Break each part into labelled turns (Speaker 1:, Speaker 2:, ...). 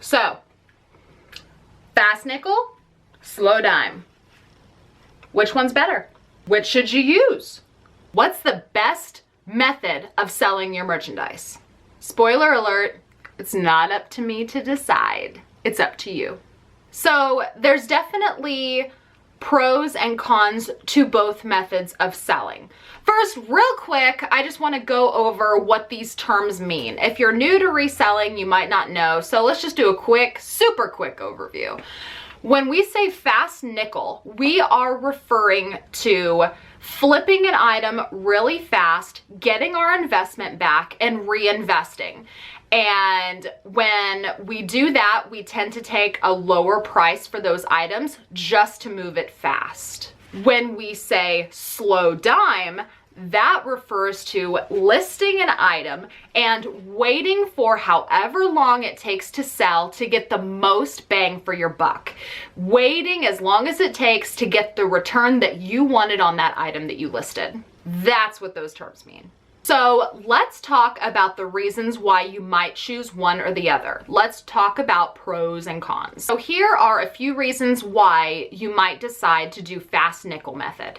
Speaker 1: So, fast nickel, slow dime. Which one's better? Which should you use? What's the best method of selling your merchandise? Spoiler alert, it's not up to me to decide. It's up to you. So there's definitely pros and cons to both methods of selling. First, real quick, I just want to go over what these terms mean. If you're new to reselling, you might not know. So let's just do a quick, super quick overview. When we say fast nickel, we are referring to flipping an item really fast, getting our investment back, and reinvesting. And when we do that, we tend to take a lower price for those items just to move it fast. When we say slow dime, that refers to listing an item and waiting for however long it takes to sell to get the most bang for your buck. Waiting as long as it takes to get the return that you wanted on that item that you listed. That's what those terms mean. So let's talk about the reasons why you might choose one or the other. Let's talk about pros and cons. So here are a few reasons why you might decide to do fast nickel method.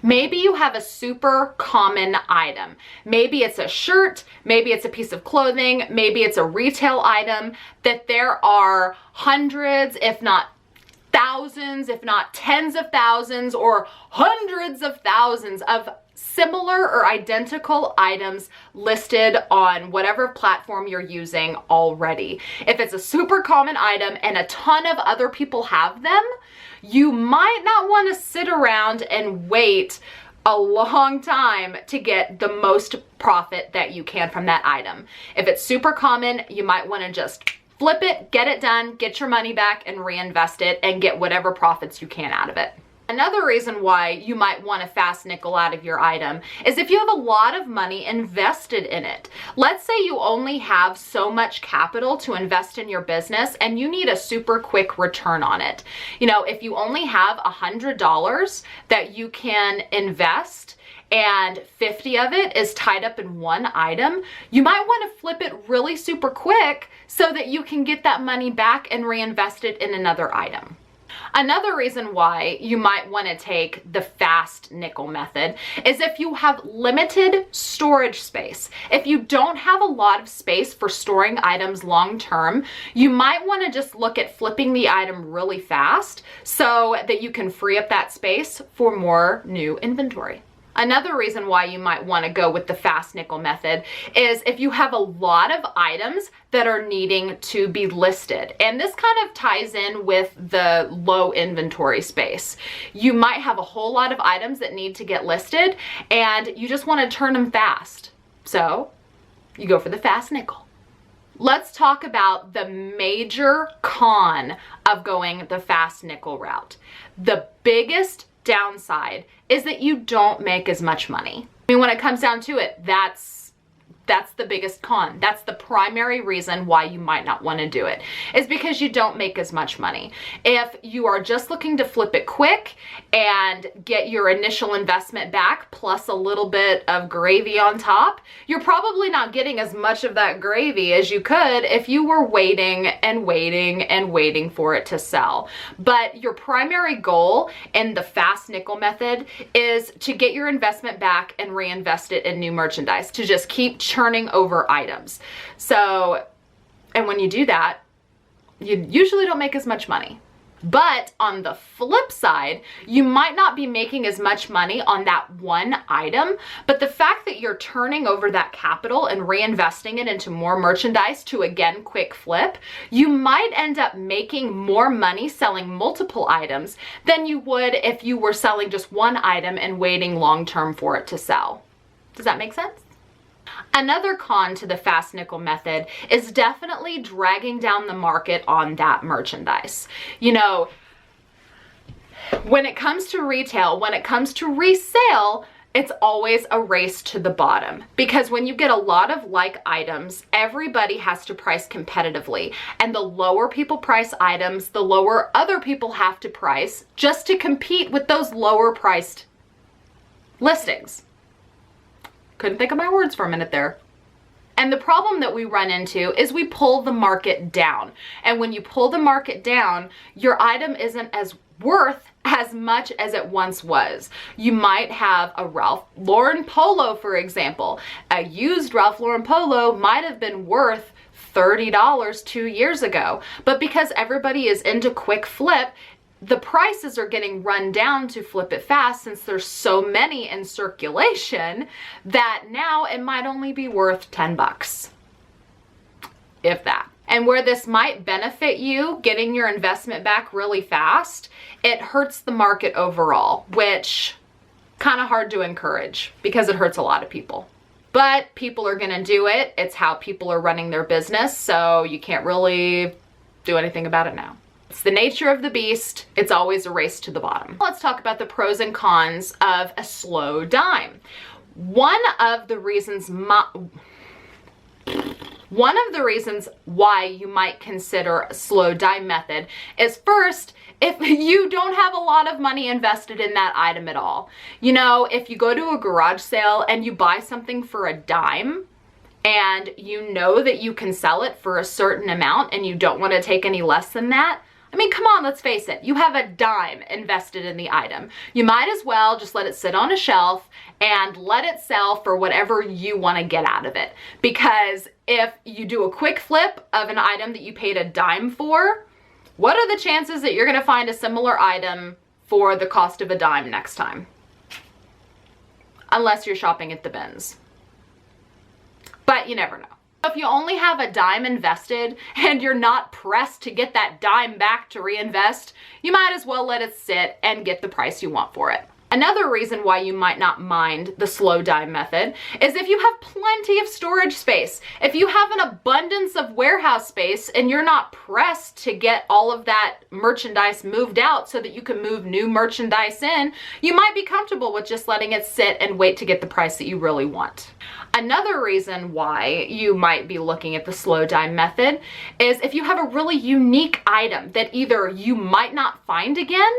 Speaker 1: Maybe you have a super common item. Maybe it's a shirt, maybe it's a piece of clothing, maybe it's a retail item that there are hundreds, if not thousands, if not tens of thousands or hundreds of thousands of similar or identical items listed on whatever platform you're using already. If it's a super common item and a ton of other people have them, you might not want to sit around and wait a long time to get the most profit that you can from that item. If it's super common, you might want to just flip it, get it done, get your money back and reinvest it and get whatever profits you can out of it. Another reason why you might want to fast nickel out of your item is if you have a lot of money invested in it. Let's say you only have so much capital to invest in your business and you need a super quick return on it. You know, if you only have $100 that you can invest and 50 of it is tied up in one item, you might want to flip it really super quick so that you can get that money back and reinvest it in another item. Another reason why you might want to take the fast nickel method is if you have limited storage space. If you don't have a lot of space for storing items long term, you might want to just look at flipping the item really fast so that you can free up that space for more new inventory. Another reason why you might want to go with the fast nickel method is if you have a lot of items that are needing to be listed. And this kind of ties in with the low inventory space. You might have a whole lot of items that need to get listed and you just want to turn them fast. So you go for the fast nickel. Let's talk about the major con of going the fast nickel route. The biggest downside is that you don't make as much money. I mean, when it comes down to it, that's the biggest con. That's the primary reason why you might not want to do it, is because you don't make as much money. If you are just looking to flip it quick and get your initial investment back plus a little bit of gravy on top, you're probably not getting as much of that gravy as you could if you were waiting and waiting and waiting for it to sell. But your primary goal in the fast nickel method is to get your investment back and reinvest it in new merchandise, to just keep churning over items. So, and when you do that, you usually don't make as much money. But on the flip side, you might not be making as much money on that one item, but the fact that you're turning over that capital and reinvesting it into more merchandise to, again, quick flip, you might end up making more money selling multiple items than you would if you were selling just one item and waiting long term for it to sell. Does that make sense? Another con to the fast nickel method is definitely dragging down the market on that merchandise. You know, when it comes to retail, when it comes to resale, it's always a race to the bottom, because when you get a lot of like items, everybody has to price competitively, and the lower people price items, the lower other people have to price just to compete with those lower priced listings. Couldn't think of my words for a minute there. And the problem that we run into is we pull the market down. And when you pull the market down, your item isn't as worth as much as it once was. You might have a Ralph Lauren polo, for example. A used Ralph Lauren polo might have been worth $30 2 years ago, but because everybody is into quick flip, the prices are getting run down to flip it fast since there's so many in circulation that now it might only be worth 10 bucks, if that. And where this might benefit you getting your investment back really fast, it hurts the market overall, which kind of hard to encourage because it hurts a lot of people. But people are going to do it. It's how people are running their business, so you can't really do anything about it now. It's the nature of the beast. It's always a race to the bottom. Let's talk about the pros and cons of a slow dime. One of the reasons why you might consider a slow dime method is, first, if you don't have a lot of money invested in that item at all. You know, if you go to a garage sale and you buy something for a dime, and you know that you can sell it for a certain amount and you don't want to take any less than that, I mean, come on, let's face it. You have a dime invested in the item. You might as well just let it sit on a shelf and let it sell for whatever you want to get out of it. Because if you do a quick flip of an item that you paid a dime for, what are the chances that you're going to find a similar item for the cost of a dime next time? Unless you're shopping at the bins. But you never know. If you only have a dime invested and you're not pressed to get that dime back to reinvest, you might as well let it sit and get the price you want for it. Another reason why you might not mind the slow dime method is if you have plenty of storage space. If you have an abundance of warehouse space and you're not pressed to get all of that merchandise moved out so that you can move new merchandise in, you might be comfortable with just letting it sit and wait to get the price that you really want. Another reason why you might be looking at the slow dime method is if you have a really unique item that either you might not find again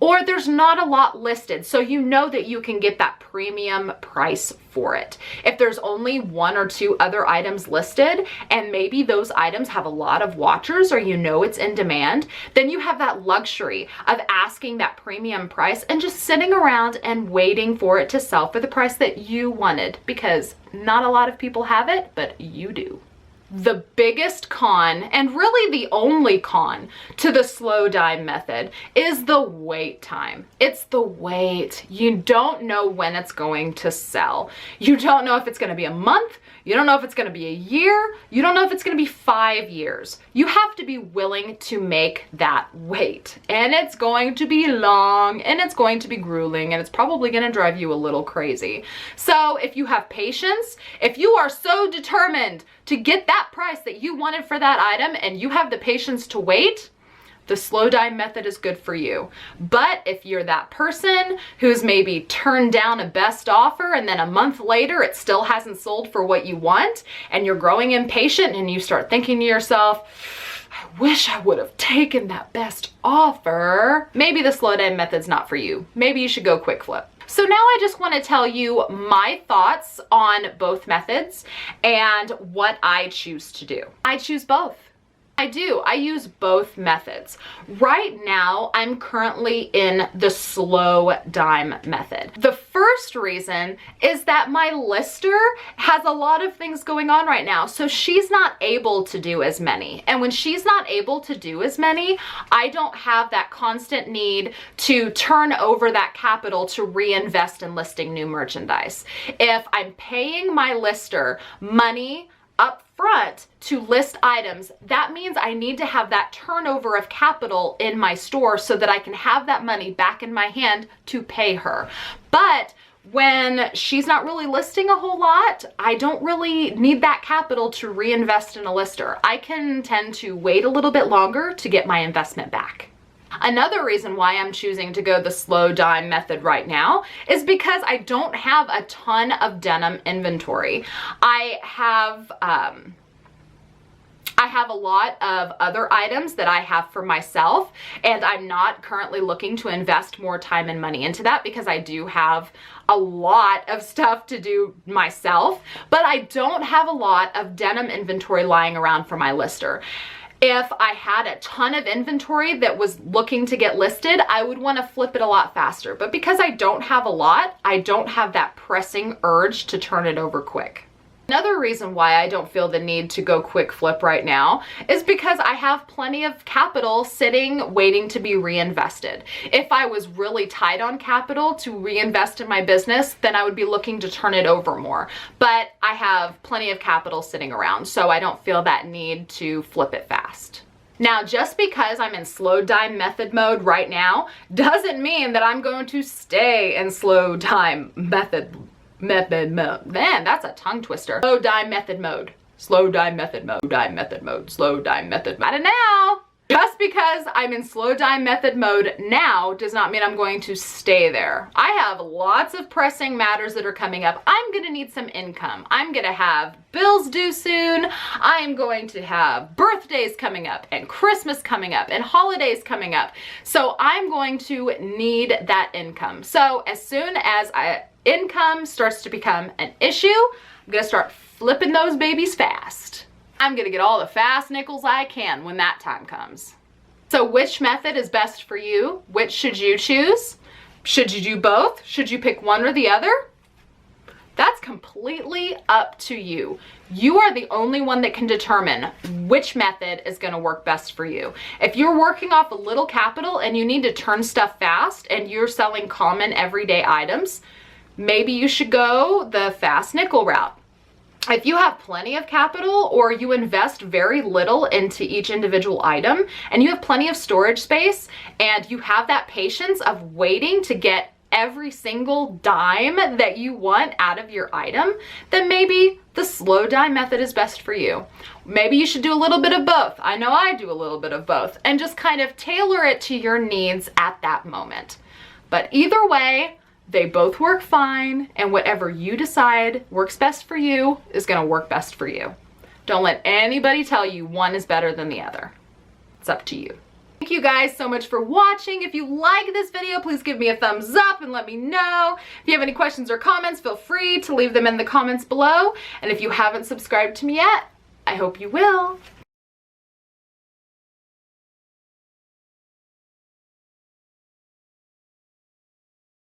Speaker 1: or there's not a lot listed, so you know that you can get that premium price for it. If there's only 1 or 2 other items listed and maybe those items have a lot of watchers or you know it's in demand, then you have that luxury of asking that premium price and just sitting around and waiting for it to sell for the price that you wanted, because not a lot of people have it, but you do. The biggest con, and really the only con to the slow dime method, is the wait time. It's the wait. You don't know when it's going to sell. You don't know if it's going to be a month. You don't know if it's going to be a year. You don't know if it's going to be 5 years. You have to be willing to make that wait. And it's going to be long, and it's going to be grueling, and it's probably going to drive you a little crazy. So if you have patience, if you are so determined to get that price that you wanted for that item and you have the patience to wait, the slow dime method is good for you. But if you're that person who's maybe turned down a best offer and then a month later it still hasn't sold for what you want, and you're growing impatient and you start thinking to yourself, I wish I would have taken that best offer, maybe the slow dime method's not for you. Maybe you should go quick flip. So now I just want to tell you my thoughts on both methods and what I choose to do. I choose both. I do. I use both methods. Right now, I'm currently in the slow dime method. The first reason is that my lister has a lot of things going on right now, so she's not able to do as many. And when she's not able to do as many, I don't have that constant need to turn over that capital to reinvest in listing new merchandise. If I'm paying my lister money up front to list items, that means I need to have that turnover of capital in my store so that I can have that money back in my hand to pay her. But when she's not really listing a whole lot, I don't really need that capital to reinvest in a lister. I can tend to wait a little bit longer to get my investment back. Another reason why I'm choosing to go the slow dime method right now is because I don't have a ton of denim inventory. I have I have a lot of other items that I have for myself, and I'm not currently looking to invest more time and money into that because I do have a lot of stuff to do myself, but I don't have a lot of denim inventory lying around for my lister. If I had a ton of inventory that was looking to get listed, I would want to flip it a lot faster. But because I don't have a lot, I don't have that pressing urge to turn it over quick. Another reason why I don't feel the need to go quick flip right now is because I have plenty of capital sitting waiting to be reinvested. If I was really tight on capital to reinvest in my business, then I would be looking to turn it over more. But I have plenty of capital sitting around, so I don't feel that need to flip it fast. Now, just because I'm in slow dime method mode right now doesn't mean that I'm going to stay in slow dime method mode. Man, that's a tongue twister. Slow dime method mode. Slow dime method mode. Dime method mode. Slow dime method mode. I don't know. Just because I'm in slow dime method mode now does not mean I'm going to stay there. I have lots of pressing matters that are coming up. I'm going to need some income. I'm going to have bills due soon. I'm going to have birthdays coming up and Christmas coming up and holidays coming up. So I'm going to need that income. So as soon as income starts to become an issue, I'm gonna start flipping those babies fast. I'm gonna get all the fast nickels I can when that time comes. So which method is best for you? Which should you choose? Should you do both? Should you pick one or the other? That's completely up to you. You are the only one that can determine which method is gonna work best for you. If you're working off a little capital and you need to turn stuff fast and you're selling common everyday items, maybe you should go the fast nickel route. If you have plenty of capital or you invest very little into each individual item and you have plenty of storage space and you have that patience of waiting to get every single dime that you want out of your item, then maybe the slow dime method is best for you. Maybe you should do a little bit of both. I know I do a little bit of both, and just kind of tailor it to your needs at that moment. But either way, they both work fine, and whatever you decide works best for you is gonna work best for you. Don't let anybody tell you one is better than the other. It's up to you. Thank you guys so much for watching. If you like this video, please give me a thumbs up and let me know. If you have any questions or comments, feel free to leave them in the comments below. And if you haven't subscribed to me yet, I hope you will.